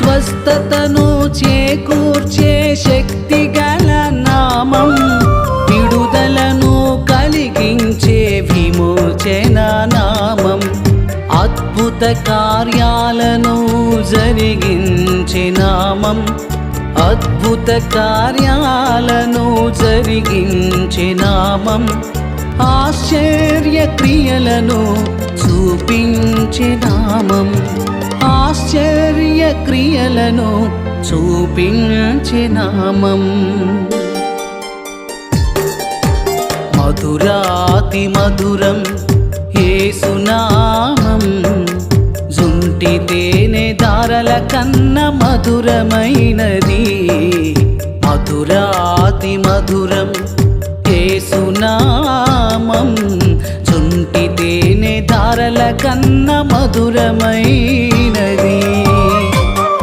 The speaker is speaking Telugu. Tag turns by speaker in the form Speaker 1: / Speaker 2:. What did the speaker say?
Speaker 1: స్వస్థతను చేకూర్చే శక్తి గల నామం, విడుదలను కలిగించే విమోచన నామం, అద్భుత కార్యాలను జరిగించే నామం, అద్భుత కార్యాలను జరిగించే నామం, ఆశ్చర్య క్రియలను చూపించే నామం, ఆశ్చర్య క్రియలను చూపించే నామం. మధురాతి మధురం యేసునామం, జుంటి తేనె దారల కన్న మధురమైనది. మధురాతి మధురం యేసునామం, జుంటి తేనె దారల కన్న మధురమైనది.